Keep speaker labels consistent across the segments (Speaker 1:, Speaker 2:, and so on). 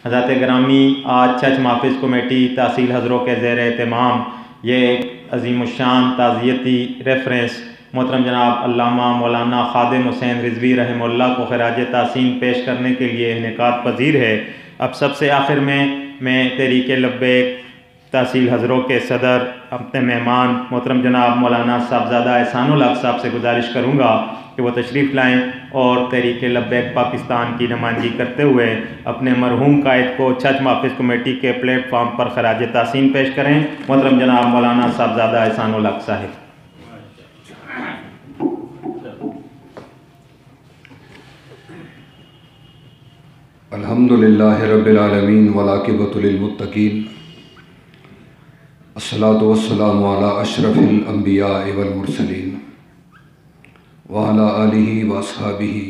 Speaker 1: हज़रत ग्रामी आज चर्च महफ़िज़ कमेटी तहसील हज़रों के ज़ेर एहतमाम ये एक अज़ीमुश्शान ताज़ियती रेफरेंस मोहतरम जनाब अल्लामा मौलाना खादिम हुसैन रिज़वी रहमहुल्लाह को खराज तहसीन पेश करने के लिए इनेकाद पज़ीर है। अब सबसे आखिर में मैं तहरीक लब्बैक तहसील हज़रों के सदर अपने मेहमान मोहतरम जनाब मौलाना साहबज़ादा एहसानुल हक साहब से गुजारिश करूँगा कि वो तशरीफ़ लाएँ और तहरीक लब्बैक पाकिस्तान की नुमाइंदगी करते हुए अपने मरहूम कायद को चर्च महफ़िज़ कमेटी के प्लेटफार्म पर खराज तहसीन पेश करें। मोहतरम जनाब मौलाना साहबज़ादा एहसानुल हक साहिब।
Speaker 2: अल्हम्दुलिल्लाहि रब्बिल आलमीन वल आक़िबतु लिल मुत्तक़ीन अस्सलातु वस्सलामु अला अशरफिल अंबिया वल मुरसलीन व अला आलिहि व अस्हाबिहि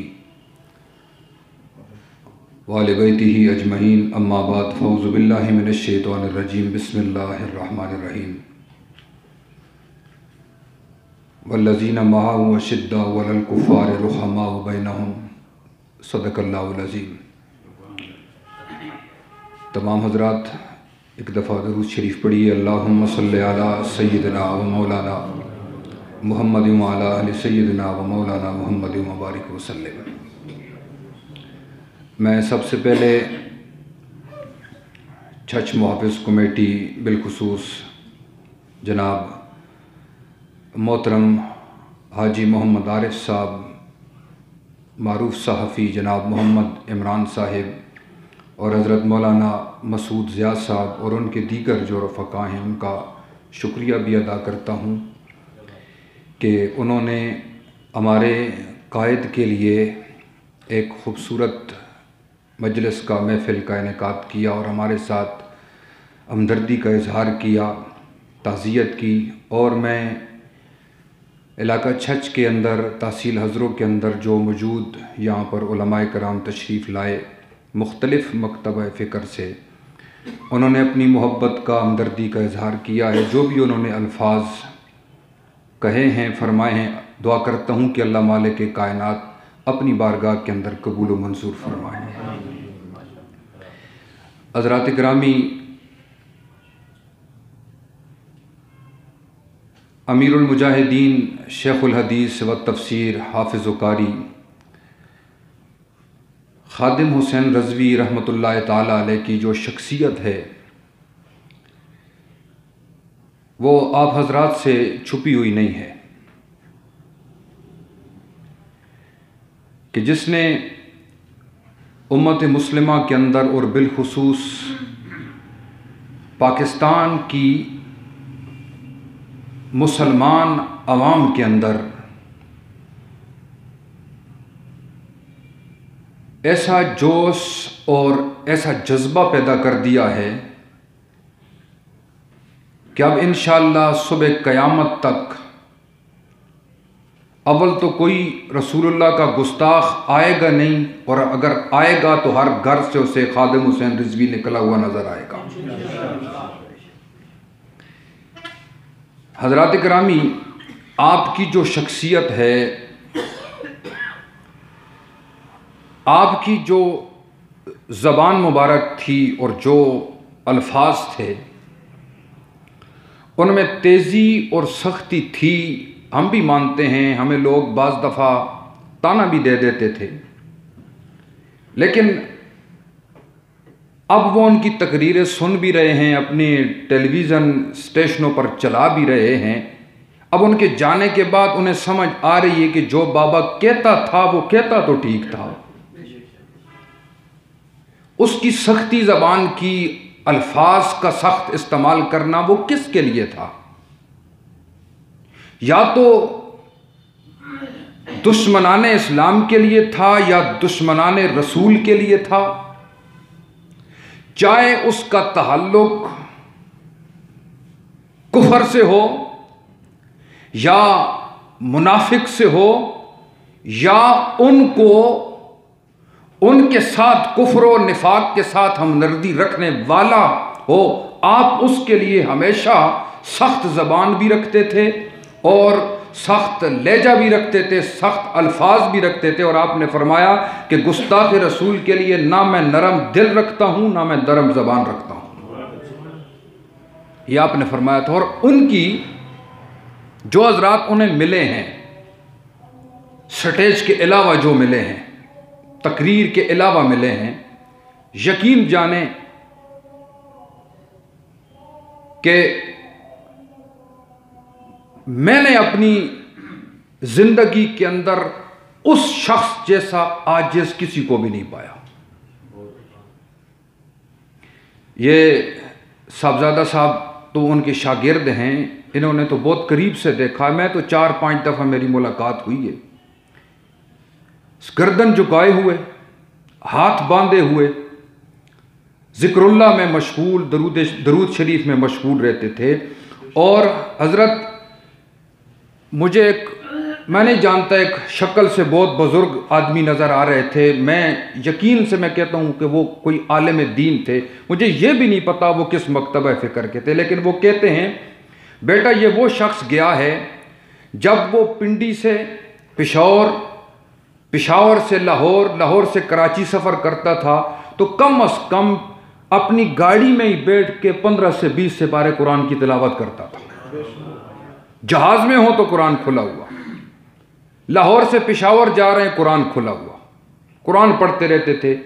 Speaker 2: व अहले बैतिहि अजमईन अम्मा बाद फ़ऊज़ु बिल्लाहि मिनश शैतानिर रजीम बिस्मिल्लाहिर रहमानिर रहीम वल्लज़ीना मअहु अशिद्दाउ अलल कुफ़्फ़ारि रुहमाउ बैनहुम सदक़ल्लाहुल अज़ीम। तमाम हज़रात एक दफ़ा दरूद शरीफ पढ़िए। अल्लाहुम्मा सल्लि अला सय्यिदिना व मौलाना मुहम्मद व अला आलि सय्यिदिना व मौलाना मुहम्मद व बारिक वसल्लम। मैं सबसे पहले चर्च महफ़िज़ कमेटी बिलखुसूस जनाब मोहतरम हाजी मोहम्मद आरिफ साहब, मारूफ सहाफ़ी जनाब मोहम्मद इमरान साहिब और हज़रत मौलाना मसूद ज़िया साहब और उनके दीगर जो रफ़क़ा हैं उनका शुक्रिया भी अदा करता हूँ कि उन्होंने हमारे कायद के लिए एक ख़ूबसूरत मजलिस का महफ़िल का इनेकाद किया और हमारे साथ हमदर्दी का इज़हार किया, ताज़ियत की। और मैं इलाका छच के अंदर तहसील हज़रों के अंदर जो मौजूद यहाँ पर उलमाए कराम तशरीफ़ लाए मुख्तलिफ़ मकतब फ़िक्र से, उन्होंने अपनी मोहब्बत का हमदर्दी का इज़हार किया है। जो भी उन्होंने अल्फाज कहे हैं फरमाए हैं, दुआ करता हूँ कि अल्लाह मालिक के कायनात अपनी बारगाह के अंदर कबूल व मंजूर फरमाए। हज़रात ग्रामी, अमीरुल मुजाहिदीन शेखुल हदीस व तफसीर हाफिज़ व कारी खादिम हुसैन रिज़वी रहमतुल्लाह ताला अलैह की जो शख्सियत है वो आप हज़रात से छुपी हुई नहीं है कि जिसने उम्मत मुस्लिमा के अंदर और बिलखुसूस पाकिस्तान की मुसलमान अवाम के अंदर ऐसा जोश और ऐसा जज्बा पैदा कर दिया है कि अब इंशाअल्लाह सुबह क़यामत तक अव्वल तो कोई रसूलुल्लाह का गुस्ताख आएगा नहीं, और अगर आएगा तो हर घर से उसे खादिम हुसैन रिज़वी निकला हुआ नजर आएगा। हज़रात गिरामी, आपकी जो शख्सियत है, आपकी जो ज़बान मुबारक थी और जो अल्फाज थे उनमें तेज़ी और सख्ती थी। हम भी मानते हैं, हमें लोग बाज़ दफ़ा ताना भी दे देते थे, लेकिन अब वो उनकी तकरीरें सुन भी रहे हैं, अपने टेलीविज़न स्टेशनों पर चला भी रहे हैं। अब उनके जाने के बाद उन्हें समझ आ रही है कि जो बाबा कहता था वो कहता तो ठीक था, उसकी सख्ती ज़बान की, अल्फाज का सख्त इस्तेमाल करना वो किसके लिए था? या तो दुश्मनाने इस्लाम के लिए था या दुश्मनाने रसूल के लिए था। चाहे उसका ताल्लुक कुफर से हो या मुनाफिक से हो या उनको उनके साथ कुफ्र और निफाक के साथ हमदर्दी रखने वाला हो, आप उसके लिए हमेशा सख्त ज़बान भी रखते थे और सख्त लहजा भी रखते थे, सख्त अल्फाज भी रखते थे। और आपने फरमाया कि गुस्ताख रसूल के लिए ना मैं नरम दिल रखता हूँ ना मैं नरम ज़बान रखता हूँ, ये आपने फरमाया था। और उनकी जो हजरात उन्हें मिले हैं, स्टेज के अलावा जो मिले हैं, तकरीर के अलावा मिले हैं, यकीन जाने कि मैंने अपनी जिंदगी के अंदर उस शख्स जैसा आजिज किसी को भी नहीं पाया। ये साहबजादा साहब तो उनके शागिर्द हैं, इन्होंने तो बहुत करीब से देखा, मैं तो 4-5 दफ़ा मेरी मुलाकात हुई है। गर्दन झुकाए हुए, हाथ बांधे हुए, ज़िक्रुल्लाह में मशगूल, दरूद शरीफ में मशगूल रहते थे। और हज़रत मुझे मैं नहीं जानता, एक शक्ल से बहुत बुज़ुर्ग आदमी नज़र आ रहे थे। मैं यकीन से मैं कहता हूँ कि वो कोई आलिम दीन थे। मुझे ये भी नहीं पता वो किस मकतबा फ़िक्र के थे, लेकिन वो कहते हैं बेटा ये वो शख्स गया है जब वो पिंडी से पेशावर से लाहौर, लाहौर से कराची सफ़र करता था तो कम अज़ कम अपनी गाड़ी में ही बैठ के 15 से 20 से पारे कुरान की तिलावत करता था। जहाज में हो तो कुरान खुला हुआ, लाहौर से पेशावर जा रहे हैं कुरान खुला हुआ, कुरान पढ़ते रहते थे।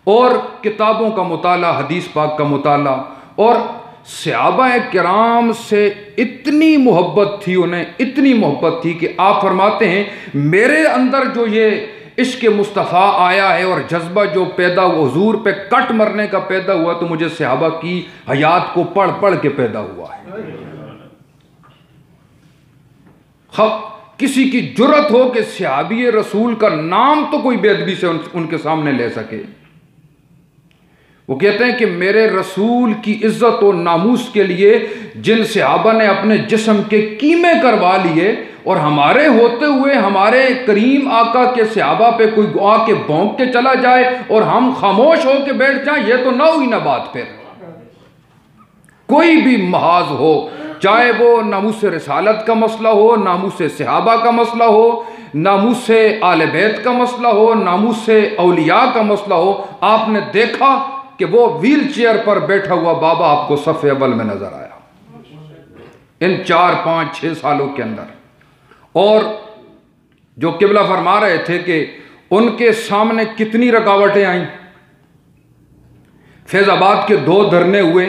Speaker 2: और किताबों का मुताला, हदीस पाक का मुताला। और सहाबा किराम से इतनी मोहब्बत थी उन्हें, इतनी मोहब्बत थी कि आप फरमाते हैं मेरे अंदर जो ये इश्क मुस्तफ़ा आया है और जज्बा जो पैदा हुआ, हुजूर पे कट मरने का पैदा हुआ, तो मुझे सहाबा की हयात को पढ़ पढ़ के पैदा हुआ है। किसी की जुर्रत हो कि सहाबी रसूल का नाम तो कोई बेअदबी से उनके सामने ले सके। वो कहते हैं कि मेरे रसूल की इज्जत और नामूस के लिए जिन सहाबा ने अपने जिस्म के कीमे करवा लिए, और हमारे होते हुए हमारे करीम आका के सहाबा पे कोई आके भौंक के चला जाए और हम खामोश होके बैठ जाएं, ये तो ना हुई ना बात। फिर कोई भी महाज हो, चाहे वो नामूस रिसालत का मसला हो, नामूस सहाबा का मसला हो, नामूस आले बैत का मसला हो, नामूस औलिया का मसला हो, आपने देखा कि वो व्हील चेयर पर बैठा हुआ बाबा आपको सफ़े अव्वल में नजर आया इन 4-5-6 सालों के अंदर। और जो किबला फरमा रहे थे कि उनके सामने कितनी रुकावटें आई। फैजाबाद के 2 धरने हुए,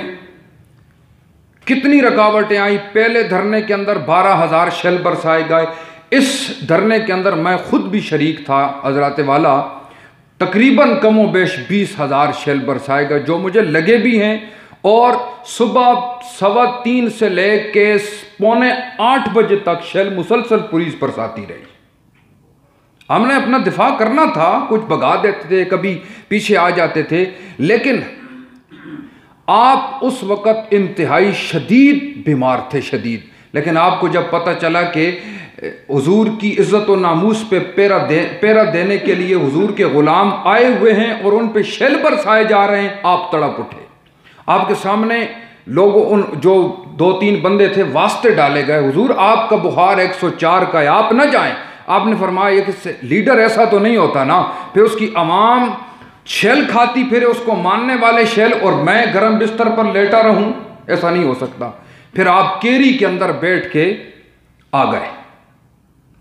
Speaker 2: कितनी रुकावटें आई। पहले धरने के अंदर 12,000 शेल बरसाए गए। इस धरने के अंदर मैं खुद भी शरीक था हजरात वाला, तकरीबन कमो बेश 20,000 शेल बरसाए गए, जो मुझे लगे भी हैं। और सुबह 3:15 से लेके 7:45 बजे तक शेल मुसलसल पुलिस बरसाती रही। हमने अपना दिफा करना था, कुछ भगा देते थे, कभी पीछे आ जाते थे, लेकिन आप उस वक़्त इंतहाई शदीद बीमार थे, शदीद। लेकिन आपको जब पता चला कि हुजूर की इज़्ज़त और नामूस पे पेरा देने के लिए हुजूर के ग़ुलाम आए हुए हैं और उन पे शेल बरसाए जा रहे हैं, आप तड़प उठे। आपके सामने लोगों, उन जो 2-3 बंदे थे, वास्ते डाले गए, हुजूर आपका बुखार 104 का है, आप न जाएं। आपने फरमाया ये कि लीडर ऐसा तो नहीं होता ना, फिर उसकी अवाम शेल खाती फिर उसको मानने वाले शेल, और मैं गर्म बिस्तर पर लेटा रहूं, ऐसा नहीं हो सकता। फिर आप केरी के अंदर बैठ के आ गए।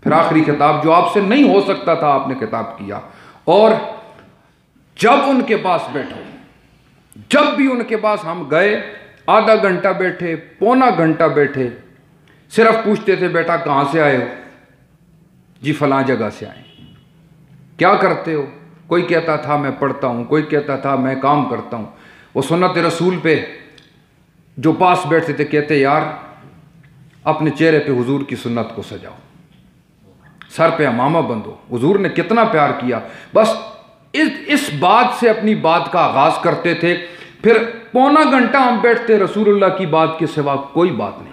Speaker 2: फिर आखिरी किताब जो आपसे नहीं हो सकता था आपने किताब किया। और जब उनके पास बैठो, जब भी उनके पास हम गए, आधा घंटा बैठे, पौना घंटा बैठे, सिर्फ पूछते थे बेटा कहाँ से आए हो? जी फलां जगह से आए। क्या करते हो? कोई कहता था मैं पढ़ता हूँ, कोई कहता था मैं काम करता हूँ। वो सुन्नत रसूल पे जो पास बैठते थे कहते यार अपने चेहरे पे हुजूर की सुन्नत को सजाओ, सर पे अमामा बंधो, हुजूर ने कितना प्यार किया। बस इस बात से अपनी बात का आगाज़ करते थे। फिर पौना घंटा हम बैठते, रसूलुल्लाह की बात के सिवा कोई बात नहीं,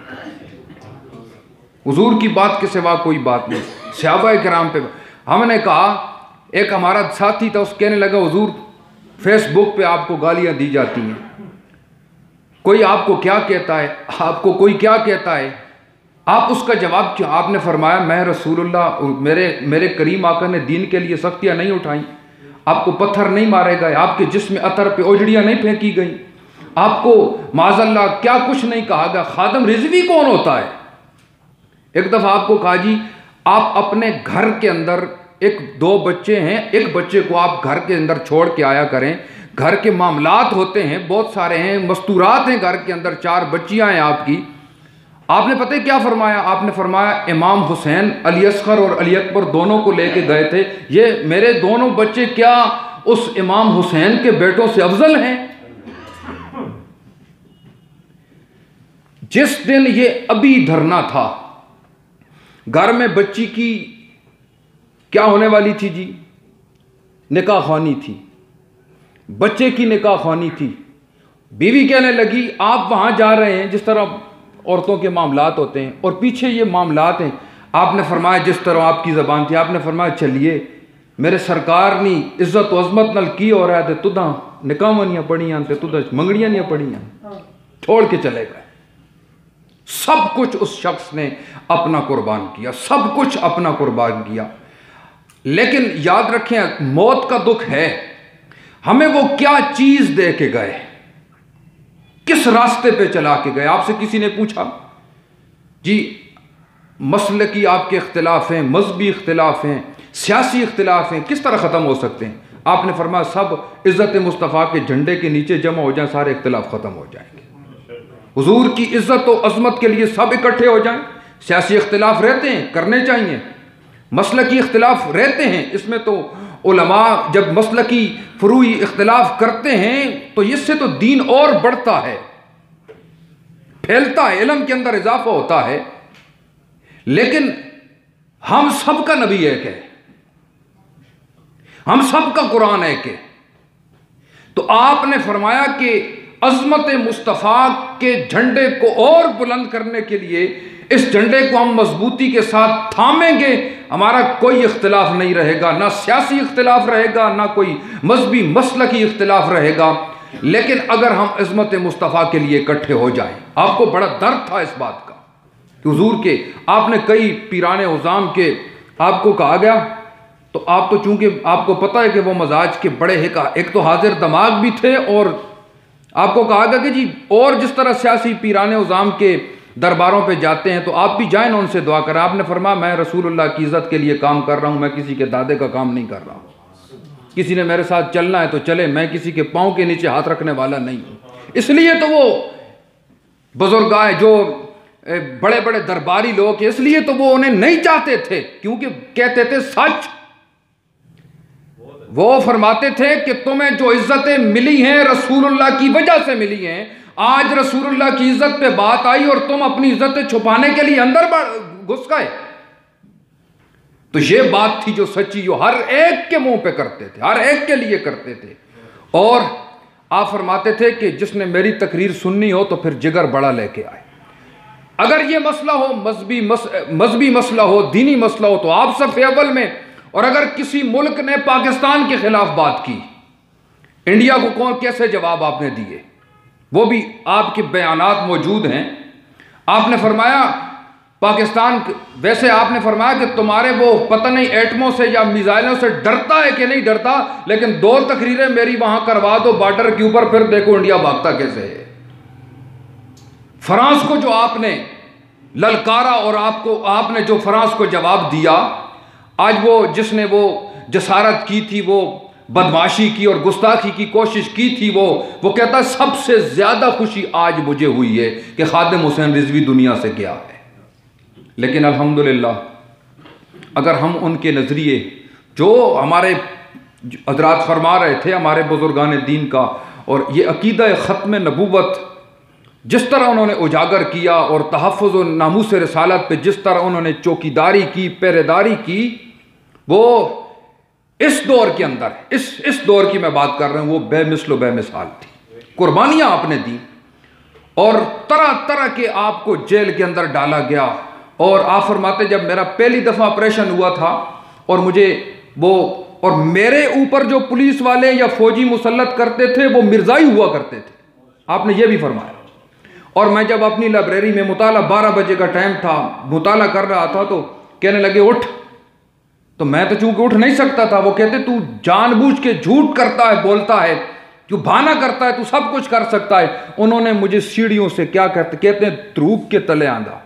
Speaker 2: हुजूर की बात के सिवा कोई बात नहीं। सहाबा किराम पे हमने कहा, एक हमारा साथी था, उस कहने लगा हुजूर फेसबुक पे आपको गालियां दी जाती हैं, कोई आपको क्या कहता है, आपको कोई क्या कहता है, आप उसका जवाब क्यों? आपने फरमाया मैं रसूलुल्लाह, मेरे करीम आका ने दीन के लिए सख्तियाँ नहीं उठाई, आपको पत्थर नहीं मारे गए, आपके जिस्म अतर पे ओजड़ियाँ नहीं फेंकी गई, आपको माज़अल्लाह क्या कुछ नहीं कहा गया। खादम रिजवी कौन होता है? एक दफ़ा आपको कहा जी आप अपने घर के अंदर एक दो बच्चे हैं, एक बच्चे को आप घर के अंदर छोड़ के आया करें, घर के मामलात होते हैं बहुत सारे हैं, मस्तूरात हैं घर के अंदर, 4 बच्चियां हैं आपकी। आपने पता है क्या फरमाया? आपने फरमाया इमाम हुसैन अली असगर और अली अकबर दोनों को लेके गए थे, ये मेरे दोनों बच्चे क्या उस इमाम हुसैन के बेटों से अफजल हैं? जिस दिन ये अभी धरना था, घर में बच्ची की क्या होने वाली थी जी? निकाह ख़्वानी थी, बच्चे की निकाह ख़्वानी थी। बीवी कहने लगी आप वहां जा रहे हैं, जिस तरह औरतों के मामलात होते हैं और पीछे ये मामलात हैं। आपने फरमाया जिस तरह आपकी ज़बान थी, आपने फरमाया चलिए मेरे सरकार नी इज्जत अजमत नल की हो रहा है, तुदा निकाह नहीं पढ़ियां, तुदा मंगड़ियां नहीं पढ़ियां, छोड़ के चले गए। सब कुछ उस शख्स ने अपना कुर्बान किया, सब कुछ अपना कुर्बान किया। लेकिन याद रखें मौत का दुख है, हमें वो क्या चीज दे के गए, किस रास्ते पे चला के गए। आपसे किसी ने पूछा जी मसले की आपके इख्तिलाफ हैं, मजहबी इख्तिलाफ हैं, सियासी इख्तिलाफ हैं, किस तरह ख़त्म हो सकते हैं? आपने फरमाया सब इज़्ज़त मुस्तफ़ा के झंडे के नीचे जमा हो जाएं, सारे इख्तिलाफ ख़त्म हो जाएंगे। हुजूर की इज़्ज़त और अज़मत के लिए सब इकट्ठे हो जाएं। सियासी इख्तिलाफ रहते हैं, करने चाहिए, मसलकी इख्तिलाफ रहते हैं, इसमें तो उलमा जब मसलकी फरूई इख्तिलाफ करते हैं तो इससे तो दीन और बढ़ता है, फैलता है, इल्म के अंदर इजाफा होता है। लेकिन हम सबका नबी एक है, हम सबका कुरान एक है। तो आपने फरमाया कि अज़मत मुस्तफ़ा के झंडे को और बुलंद करने के लिए इस झंडे को हम मजबूती के साथ थामेंगे, हमारा कोई इख्तिलाफ नहीं रहेगा, ना सियासी इख्तिलाफ रहेगा, ना कोई मजहबी मसलकी इख्तिलाफ रहेगा। लेकिन अगर हम अज़मत मुस्तफ़ा के लिए इकट्ठे हो जाएं, आपको बड़ा दर्द था इस बात का कि हुजूर के आपने कई पीराने उज़ाम के आपको कहा गया, तो आप तो चूंकि आपको पता है कि वो मजाज के बड़े एक तो हाजिर दिमाग भी थे, और आपको कहा गया कि जी और जिस तरह सियासी पीराने उज़ाम के दरबारों पे जाते हैं तो आप भी जाएं, उनसे दुआ करें। आपने फरमाया मैं रसूलुल्लाह की इज़्ज़त के लिए काम कर रहा हूं, मैं किसी के दादे का काम नहीं कर रहा हूं। किसी ने मेरे साथ चलना है तो चले, मैं किसी के पाँव के नीचे हाथ रखने वाला नहीं हूं। इसलिए तो वो बुजुर्गाए जो बड़े बड़े दरबारी लोग, इसलिए तो वो उन्हें नहीं चाहते थे, क्योंकि कहते थे सच। वो फरमाते थे कि तुम्हें जो इज्जतें मिली हैं रसूलुल्लाह की वजह से मिली हैं। आज रसूलुल्लाह की इज्जत पे बात आई और तुम अपनी इज्जतें छुपाने के लिए अंदर घुस गए। तो ये बात थी जो सच्ची, जो हर एक के मुंह पे करते थे, हर एक के लिए करते थे। और आप फरमाते थे कि जिसने मेरी तकरीर सुननी हो तो फिर जिगर बड़ा लेके आए। अगर ये मसला हो, मजहबी मसला हो, दीनी मसला हो, तो आप सब अव्वल में। और अगर किसी मुल्क ने पाकिस्तान के खिलाफ बात की, इंडिया को कौन कैसे जवाब आपने दिए, वो भी आपके बयानात मौजूद हैं। आपने फरमाया पाकिस्तान, वैसे आपने फरमाया कि तुम्हारे वो पता नहीं एटमों से या मिसाइलों से डरता है कि नहीं डरता, लेकिन 2 तकरीरें मेरी वहां करवा दो बॉर्डर के ऊपर, फिर देखो इंडिया भागता कैसे है। फ्रांस को जो आपने ललकारा और आपने जो फ्रांस को जवाब दिया, आज वो जिसने वो जसारत की थी, वो बदमाशी की और गुस्ताखी की कोशिश की थी, वो कहता सबसे ज्यादा खुशी आज मुझे हुई है कि खादिम हुसैन रिजवी दुनिया से गया है। लेकिन अल्हम्दुलिल्लाह अगर हम उनके नजरिए जो हमारे हजरात फरमा रहे थे, हमारे बुजुर्गान दीन का, और ये अकीदा ख़त्म नबूवत जिस तरह उन्होंने उजागर किया और तहफ़्फ़ुज़ और नामूस रिसालत पे जिस तरह उन्होंने चौकीदारी की, पहरेदारी की, वो इस दौर के अंदर, इस दौर की मैं बात कर रहा हूँ, वो बेमिसल बेमिसाल थी। कुर्बानियाँ आपने दी और तरह तरह के आपको जेल के अंदर डाला गया। और आप फरमाते जब मेरा पहली दफ़ा ऑपरेशन हुआ था और मुझे वो, और मेरे ऊपर जो पुलिस वाले या फौजी मुसल्लत करते थे वो मिर्ज़ाई हुआ करते थे, आपने ये भी फरमाया। और मैं जब अपनी लाइब्रेरी में मुताला 12 बजे का टाइम था, मुताला कर रहा था, तो कहने लगे उठ। तो मैं तो चूंकि उठ नहीं सकता था। वो कहते तू जानबूझ के झूठ करता है, बोलता है, तू बहाना करता है, तू सब कुछ कर सकता है। उन्होंने मुझे सीढ़ियों से क्या कहते हैं ध्रुव के तले आंधा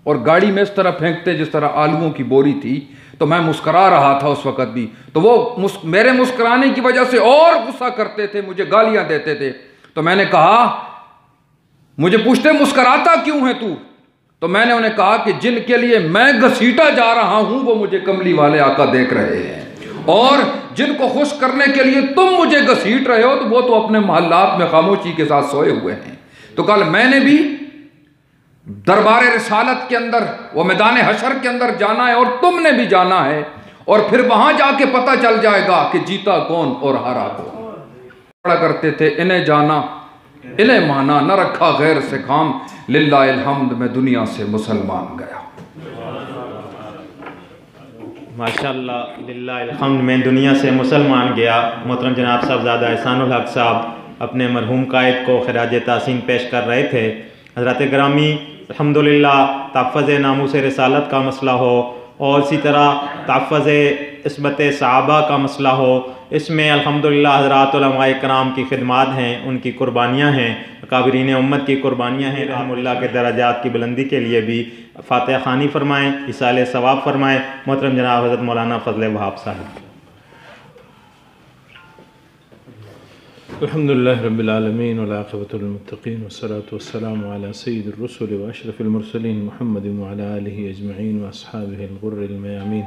Speaker 2: और गाड़ी में इस तरह फेंकते जिस तरह आलूओं की बोरी थी। तो मैं मुस्करा रहा था उस वक्त भी, तो वो मेरे मुस्कुराने की वजह से और गुस्सा करते थे, मुझे गालियां देते थे। तो मैंने कहा, मुझे पूछते मुस्कुराता क्यों है तू? तो मैंने उन्हें कहा कि जिनके लिए मैं घसीटा जा रहा हूं वो मुझे कमली वाले आका देख रहे हैं, और जिनको खुश करने के लिए तुम मुझे घसीट रहे हो तो वो तो अपने मोहल्लात में खामोशी के साथ सोए हुए हैं। तो कल मैंने भी दरबार रिसालत के अंदर, वो मैदान हशर के अंदर जाना है और तुमने भी जाना है, और फिर वहां जाके पता चल जाएगा कि जीता कौन और हारा कौन। पढ़ा करते थे, इन्हें जाना इन्हें माना, न रखा गैर से काम, लिल्लाहिल हम्द मैं दुनिया से मुसलमान गया।
Speaker 1: माशाअल्लाह, लिल्लाहिल हम्द मैं दुनिया से मुसलमान गया। मोहतरम जनाब साहबजादा एहसानुल हक साहब अपने मरहूम कायद को खिराज तहसीन पेश कर रहे थे। हज़रत ग्रामी अल्हम्दुलिल्लाह तहफ़्फ़ुज़ नामूस रिसालत का मसला हो और इसी तरह तहफ़्फ़ुज़ इस्मत सहाबा का मसला हो, इसमें अल्हम्दुलिल्लाह हज़रात उलमाए किराम की खिदमात हैं, उनकी कुर्बानियाँ हैं, अकाबरीन उम्मत की कुर्बानियाँ हैं। रहमुल्लाह के दराजात की बुलंदी के लिए भी फ़ातिहा ख़ानी फ़रमाएँ, इसाले सवाब फ़रमाएँ। मोहतरम जनाब हज़रत मौलाना फ़ज़ल वहाब साहब।
Speaker 3: अल्हम्दुलिल्लाह रब्बिल आलमीन वल आक़िबतुल मुत्तक़ीन वस्सलातु वस्सलामु अला सय्यिदिर रुसुल व अशरफिल मुरसलीन मुहम्मदिन व अला आलिहि अजमईन व अस्हाबिहिल गुर्रिल मयामीन।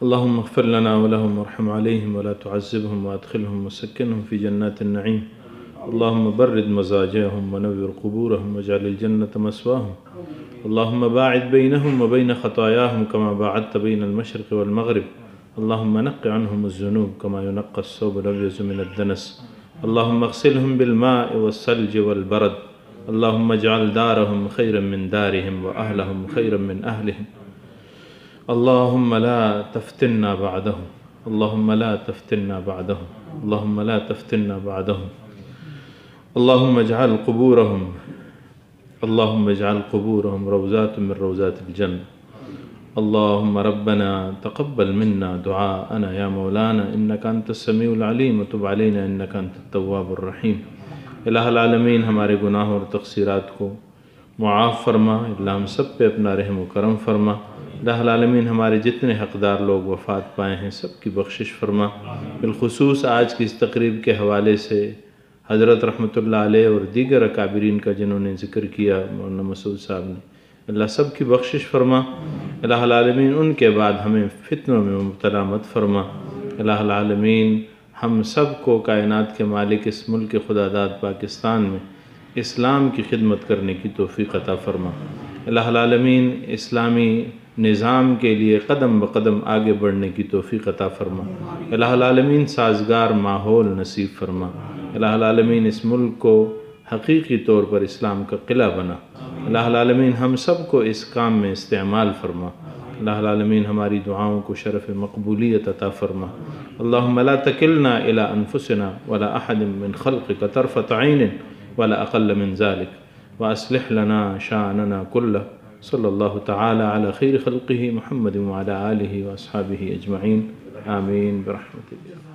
Speaker 3: अल्लाहुम्मा इग़फ़िर लना व लहुम वरहम अलैहिम व ला तुअज़्ज़िबहुम व अदख़िलहुम व सक्किनहुम फ़ी जन्नातिन नईम। अल्लाहुम्मा बर्रिद मज़ाजिअहुम व नव्विर क़ुबूरहुम वजअलिल जन्नत मस्वाहुम। अल्लाहुम्मा बाइद बैनहुम व बैन ख़तायाहुम कमा बाअदत बैनल मशरिक़ वल मग़रिब। अल्लाहुम्मा नक़्क़ि अन्हुमुज़्ज़ुनूब कमा युनक़्क़ा अस-सौबुल अब्यज़ु मिनद दनस। अल्लाहुम्मा अग़सिलहुम बिल-माइ वस-सल्जि वल-बरद। अल्लाहुम्मा इजअल दारहुम खैरन मिन दारिहिम व अहलहुम खैरन मिन अहलिहिम। अल्लाहुम्मा ला तफ़्तिन्ना बअदहुम, अल्लाहुम्मा ला तफ़्तिन्ना बअदहुम, अल्लाहुम्मा ला तफ़्तिन्ना बअदहुम। अल्लाहुम्मा इजअल क़ुबूरहुम, अल्लाहुम्मा इजअल क़ुबूरहुम रौज़ातुम मिन रौज़ातिल जन्नह। अल्लाहुम्मा रब्बना तक़ब्बल मिन्ना दुआअना या मौलाना इन्नका अंतस समीउल अलीम व तुब अलैना इन्नका अंतत तव्वाबुर रहीम। इलाहुल आलमीन हमारे गुनाहों और तक़सीरात को मुआफ़ फरमा, अल्लाह हम सब पे अपना रहम व करम फरमा। इलाहुल आलमीन हमारे जितने हक़दार लोग वफ़ात पाए हैं सब की बख्शिश फरमा। बिलख़ुसूस आज की इस तक़रीब के हवाले से हज़रत रहमतुल्लाह अलैह और दीगर अकाबिरीन का जिन्होंने ज़िक्र किया, मौलाना मसूद साहब ने, अल्लाह सब की बख्शिश फरमा। इलाहुल आलमीन उनके बाद हमें फितनों में मुब्तला मत फरमा। इलाहुल आलमीन हम सब को कायनात के मालिक इस मुल्क खुदादाद पाकिस्तान में इस्लाम की खिदमत करने की तौफ़ीक़ अता फ़रमा। इलाहुल आलमीन इस्लामी निज़ाम के लिए कदम ब कदम आगे बढ़ने की तौफ़ीक़ अता फ़रमा। इलाहुल आलमीन साज़गार माहौल नसीब फ़रमा। इलाहुल आलमीन इस मुल्क को हकीकी तौर पर इस्लाम का क़िला बना। इलाहुल आलमीन हम सब को इस काम में इस्तेमाल फ़रमा। इलाहुल आलमीन हमारी दुआओं को शरफ़ मक़बूलियत अता फ़रमा। अल्लाहुम्मा ला तकिलना इला अनफुसिना वला अहदिन मिन ख़ल्क़िका तरफ़त ऐनिन वला अक़ल्ल मिन ज़ालिक व अस्लिह लना शाअनना कुल्लह। सल्लल्लाहु तआला अला खैरि ख़ल्क़िही मुहम्मदिन व अला आलिहि व अस्हाबिही अजमईन। आमीन बिरहमतिक।